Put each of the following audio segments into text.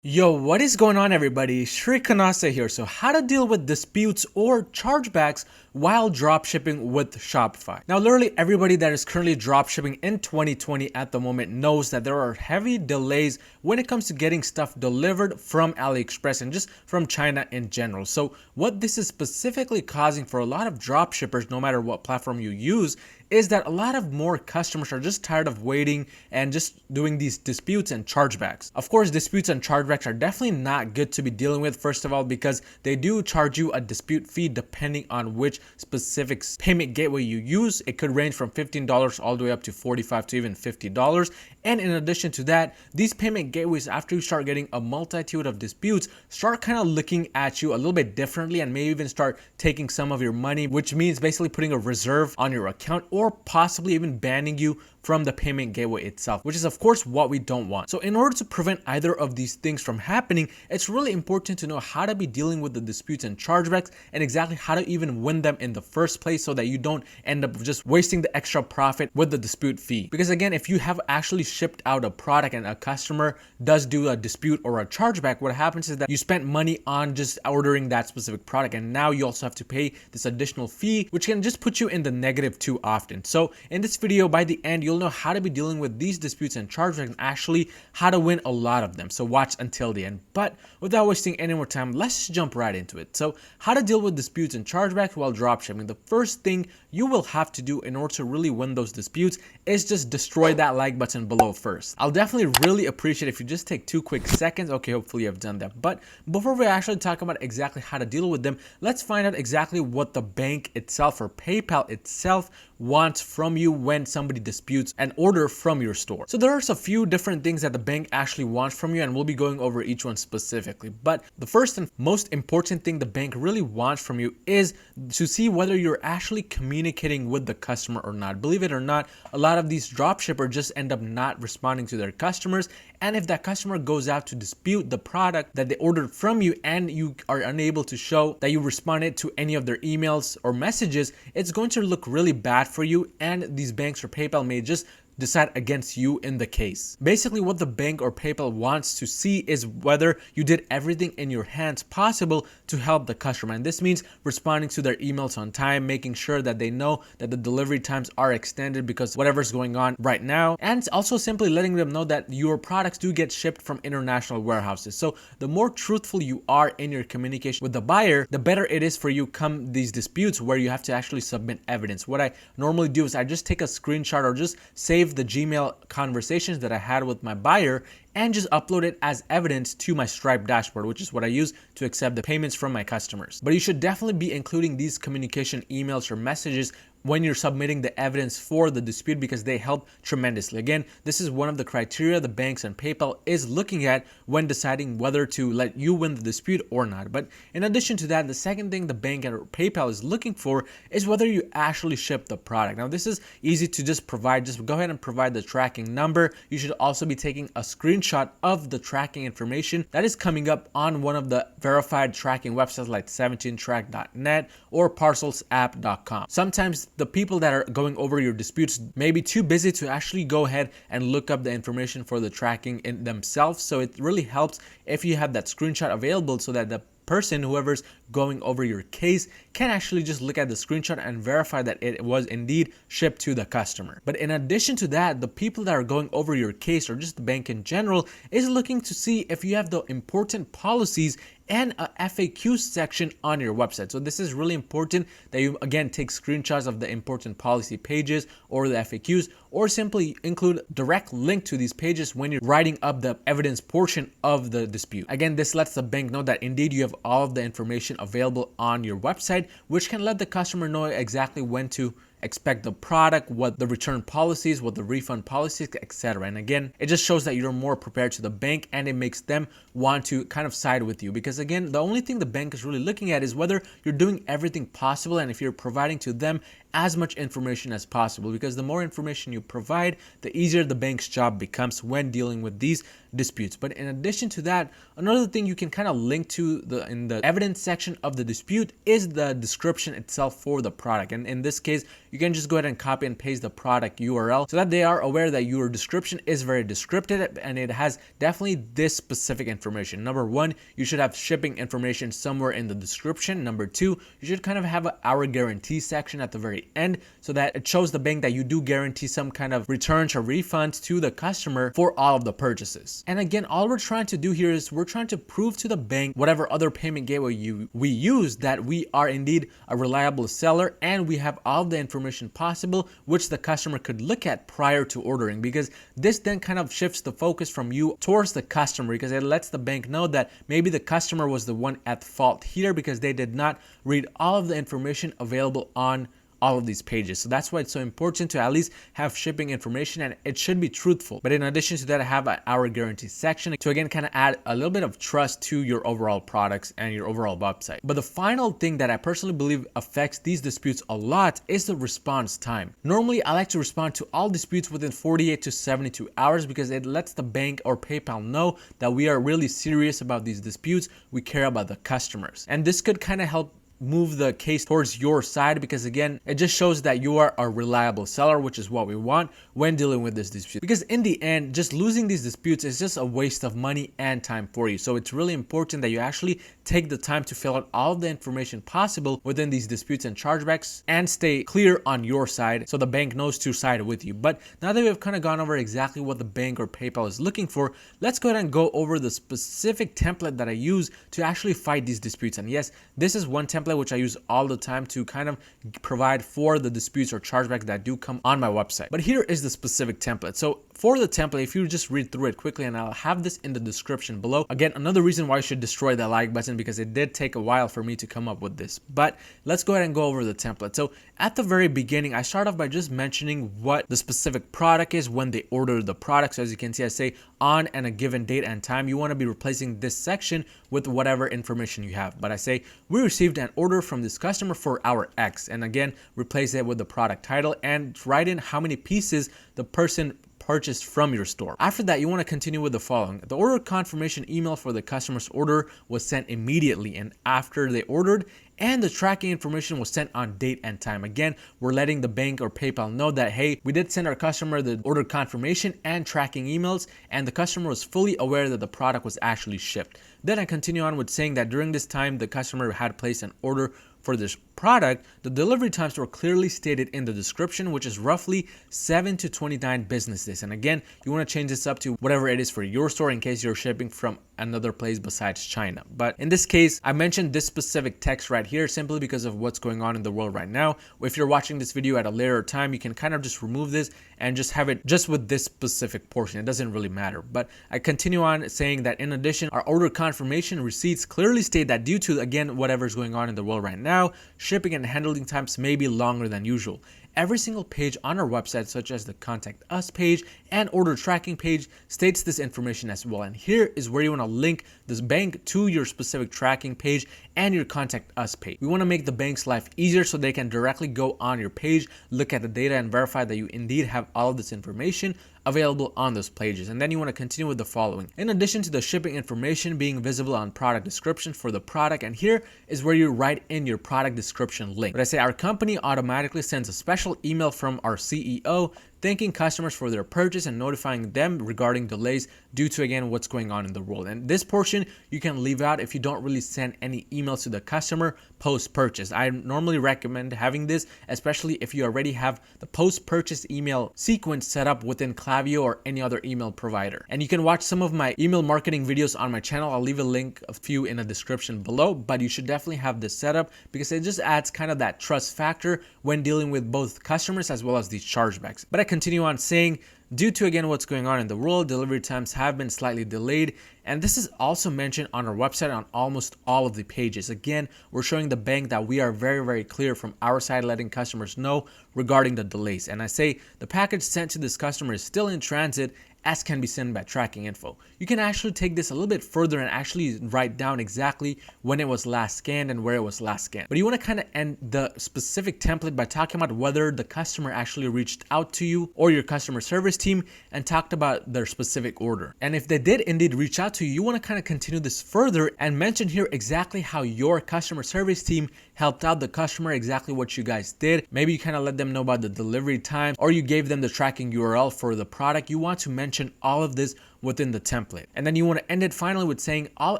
Yo, what is going on everybody? Shri Kanase here. So how to deal with disputes or chargebacks while dropshipping with Shopify. Now literally everybody that is currently dropshipping in 2020 at the moment knows that there are heavy delays when it comes to getting stuff delivered from AliExpress and just from China in general. So what this is specifically causing for a lot of dropshippers, no matter what platform you use, is that a lot of more customers are just tired of waiting and just doing these disputes and chargebacks. Of course, disputes and chargebacks are definitely not good to be dealing with, first of all, because they do charge you a dispute fee depending on which specific payment gateway you use. It could range from $15 all the way up to $45 to even $50. And in addition to that, these payment gateways, after you start getting a multitude of disputes, start kind of looking at you a little bit differently and maybe even start taking some of your money, which means basically putting a reserve on your account or possibly even banning you from the payment gateway itself, which is of course what we don't want. So in order to prevent either of these things from happening, it's really important to know how to be dealing with the disputes and chargebacks and exactly how to even win them in the first place so that you don't end up just wasting the extra profit with the dispute fee. Because again, if you have actually shipped out a product and a customer does do a dispute or a chargeback, what happens is that you spent money on just ordering that specific product and now you also have to pay this additional fee, which can just put you in the negative too often. So in this video, by the end, you'll know how to be dealing with these disputes and chargebacks and actually how to win a lot of them. So watch until the end. But without wasting any more time, let's just jump right into it. So how to deal with disputes and chargebacks while dropshipping. The first thing you will have to do in order to really win those disputes is just destroy that like button below first. I'll definitely really appreciate if you just take 2 quick seconds. Okay, hopefully you've done that. But before we actually talk about exactly how to deal with them, let's find out exactly what the bank itself or PayPal itself wants from you when somebody disputes an order from your store. So there's a few different things that the bank actually wants from you, and we'll be going over each one specifically. But the first and most important thing the bank really wants from you is to see whether you're actually communicating with the customer or not. Believe it or not, a lot of these dropshippers just end up not responding to their customers. And if that customer goes out to dispute the product that they ordered from you and you are unable to show that you responded to any of their emails or messages, it's going to look really bad for you, and these banks or PayPal may just decide against you in the case. Basically, what the bank or PayPal wants to see is whether you did everything in your hands possible to help the customer. And this means responding to their emails on time, making sure that they know that the delivery times are extended because whatever's going on right now, and also simply letting them know that your products do get shipped from international warehouses. So the more truthful you are in your communication with the buyer, the better it is for you come these disputes where you have to actually submit evidence. What I normally do is I just take a screenshot or just save the Gmail conversations that I had with my buyer and just upload it as evidence to my Stripe dashboard, which is what I use to accept the payments from my customers. But you should definitely be including these communication emails or messages when you're submitting the evidence for the dispute because they help tremendously. Again, this is one of the criteria the banks and PayPal is looking at when deciding whether to let you win the dispute or not. But in addition to that, the second thing the bank and PayPal is looking for is whether you actually ship the product. Now, this is easy to just provide. Just go ahead and provide the tracking number. You should also be taking a screenshot of the tracking information that is coming up on one of the verified tracking websites like 17track.net or parcelsapp.com. Sometimes the people that are going over your disputes may be too busy to actually go ahead and look up the information for the tracking in themselves. So it really helps if you have that screenshot available so that the person, whoever's going over your case, can actually just look at the screenshot and verify that it was indeed shipped to the customer. But in addition to that, the people that are going over your case or just the bank in general is looking to see if you have the important policies and a FAQ section on your website. So this is really important that you again take screenshots of the important policy pages or the FAQs, or simply include direct link to these pages when you're writing up the evidence portion of the dispute. Again, this lets the bank know that indeed you have all of the information available on your website, which can let the customer know exactly when to expect the product, what the return policies, what the refund policies, etc. And again, it just shows that you're more prepared to the bank and it makes them want to kind of side with you, because again, the only thing the bank is really looking at is whether you're doing everything possible and if you're providing to them as much information as possible, because the more information you provide, the easier the bank's job becomes when dealing with these disputes. But in addition to that, another thing you can kind of link to in the evidence section of the dispute is the description itself for the product. And in this case, you can just go ahead and copy and paste the product URL so that they are aware that your description is very descriptive and it has definitely this specific information. Number one, you should have shipping information somewhere in the description. Number two, you should kind of have an hour guarantee section at the very end so that it shows the bank that you do guarantee some kind of returns or refunds to the customer for all of the purchases. And again, all we're trying to do here is we're trying to prove to the bank, whatever other payment gateway we use, that we are indeed a reliable seller and we have all the information possible which the customer could look at prior to ordering, because this then kind of shifts the focus from you towards the customer, because it lets the bank know that maybe the customer was the one at fault here because they did not read all of the information available on all of these pages. So that's why it's so important to at least have shipping information, and it should be truthful. But in addition to that, I have an hour guarantee section to again kind of add a little bit of trust to your overall products and your overall website. But the final thing that I personally believe affects these disputes a lot is the response time. Normally, I like to respond to all disputes within 48 to 72 hours because it lets the bank or PayPal know that we are really serious about these disputes. We care about the customers. And this could kind of help move the case towards your side, because again, it just shows that you are a reliable seller, which is what we want when dealing with this dispute. Because in the end, just losing these disputes is just a waste of money and time for you. So it's really important that you actually take the time to fill out all of the information possible within these disputes and chargebacks and stay clear on your side so the bank knows to side with you. But now that we've kind of gone over exactly what the bank or PayPal is looking for, let's go ahead and go over the specific template that I use to actually fight these disputes. And yes, this is one template which I use all the time to kind of provide for the disputes or chargebacks that do come on my website. But here is the specific template. So for the template, if you just read through it quickly, and I'll have this in the description below. Again, another reason why you should destroy that like button, because it did take a while for me to come up with this. But let's go ahead and go over the template. So at the very beginning, I start off by just mentioning what the specific product is when they order the product. So as you can see, I say on and a given date and time. You want to be replacing this section with whatever information you have. But I say we received an order from this customer for our X, and again, replace it with the product title and write in how many pieces the person purchased from your store. After that, you want to continue with the following. The order confirmation email for the customer's order was sent immediately and after they ordered, and the tracking information was sent on date and time. Again, we're letting the bank or PayPal know that, hey, we did send our customer the order confirmation and tracking emails, and the customer was fully aware that the product was actually shipped. Then I continue on with saying that during this time, the customer had placed an order for this product. The delivery times were clearly stated in the description, which is roughly 7 to 29 business days. And again, you want to change this up to whatever it is for your store in case you're shipping from another place besides China. But in this case, I mentioned this specific text right here simply because of what's going on in the world right now. If you're watching this video at a later time, you can kind of just remove this and just have it just with this specific portion. It doesn't really matter. But I continue on saying that in addition, our order confirmation receipts clearly state that due to, again, whatever's going on in the world right now, shipping and handling times may be longer than usual. Every single page on our website, such as the Contact Us page and order tracking page, states this information as well. And here is where you want to link this bank to your specific tracking page and your Contact Us page. We want to make the bank's life easier so they can directly go on your page, look at the data, and verify that you indeed have all of this information available on those pages. And then you want to continue with the following. In addition to the shipping information being visible on product description for the product, and here is where you write in your product description link. But I say our company automatically sends a special email from our CEO thanking customers for their purchase and notifying them regarding delays due to, again, what's going on in the world. And this portion you can leave out if you don't really send any emails to the customer post-purchase. I normally recommend having this, especially if you already have the post-purchase email sequence set up within Klaviyo or any other email provider. And you can watch some of my email marketing videos on my channel. I'll leave a link, a few in the description below, but you should definitely have this set up because it just adds kind of that trust factor when dealing with both customers as well as these chargebacks. But I continue on saying, due to, again, what's going on in the world, delivery times have been slightly delayed. And this is also mentioned on our website on almost all of the pages. Again, we're showing the bank that we are very, very clear from our side, letting customers know regarding the delays. And I say the package sent to this customer is still in transit as can be seen by tracking info. You can actually take this a little bit further and actually write down exactly when it was last scanned and where it was last scanned. But you want to kind of end the specific template by talking about whether the customer actually reached out to you or your customer service team and talked about their specific order. And if they did indeed reach out to you, you want to kind of continue this further and mention here exactly how your customer service team helped out the customer, exactly what you guys did. Maybe you kind of let them know about the delivery time, or you gave them the tracking URL for the product. You want to mention all of this within the template. And then you want to end it finally with saying all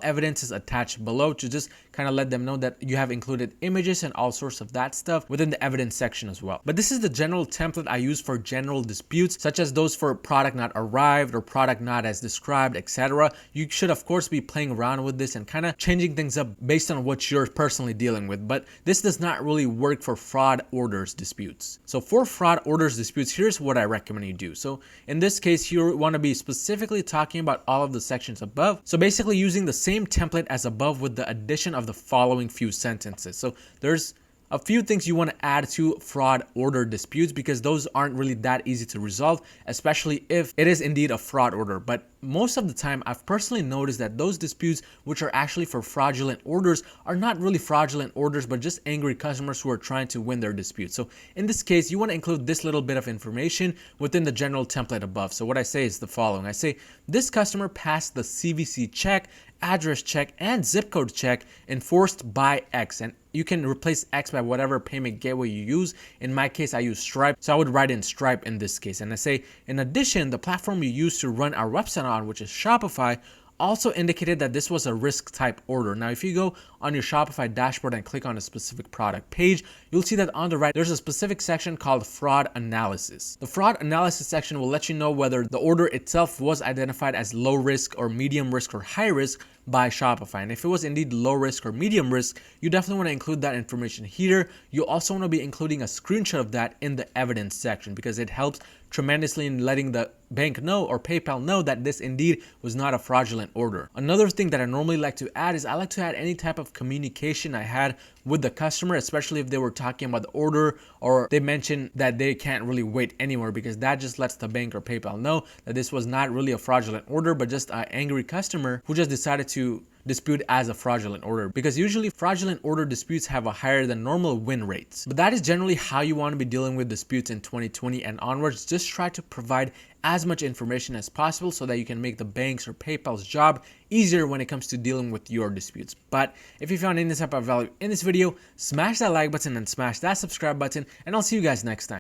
evidence is attached below, to just kind of let them know that you have included images and all sorts of that stuff within the evidence section as well. But this is the general template I use for general disputes, such as those for product not arrived or product not as described, etc. You should of course be playing around with this and kind of changing things up based on what you're personally dealing with. But this does not really work for fraud orders disputes. So for fraud orders disputes, here's what I recommend you do. So in this case, you want to be specifically talking about all of the sections above. So basically using the same template as above with the addition of the following few sentences. So there's a few things you want to add to fraud order disputes, because those aren't really that easy to resolve, especially if it is indeed a fraud order. But most of the time, I've personally noticed that those disputes which are actually for fraudulent orders are not really fraudulent orders, but just angry customers who are trying to win their dispute. So in this case, you want to include this little bit of information within the general template above. So what I say is the following. I say, this customer passed the CVC check, address check, and zip code check enforced by X. And you can replace X by whatever payment gateway you use. In my case, I use Stripe, so I would write in Stripe in this case. And I say, in addition, the platform you use to run our website on, which is Shopify, also indicated that this was a risk type order. Now, if you go on your Shopify dashboard and click on a specific product page, you'll see that on the right, there's a specific section called fraud analysis. The fraud analysis section will let you know whether the order itself was identified as low risk or medium risk or high risk by Shopify. And if it was indeed low risk or medium risk, you definitely want to include that information here. You also want to be including a screenshot of that in the evidence section, because it helps tremendously in letting the bank know or PayPal know that this indeed was not a fraudulent order. Another thing that I normally like to add is I like to add any type of communication I had with the customer, especially if they were talking about the order or they mentioned that they can't really wait anywhere, because that just lets the bank or PayPal know that this was not really a fraudulent order, but just an angry customer who just decided to dispute as a fraudulent order, because usually fraudulent order disputes have a higher than normal win rates. But that is generally how you want to be dealing with disputes in 2020 and onwards. Just try to provide as much information as possible so that you can make the bank's or PayPal's job easier when it comes to dealing with your disputes. But if you found any type of value in this video, smash that like button and smash that subscribe button, and I'll see you guys next time.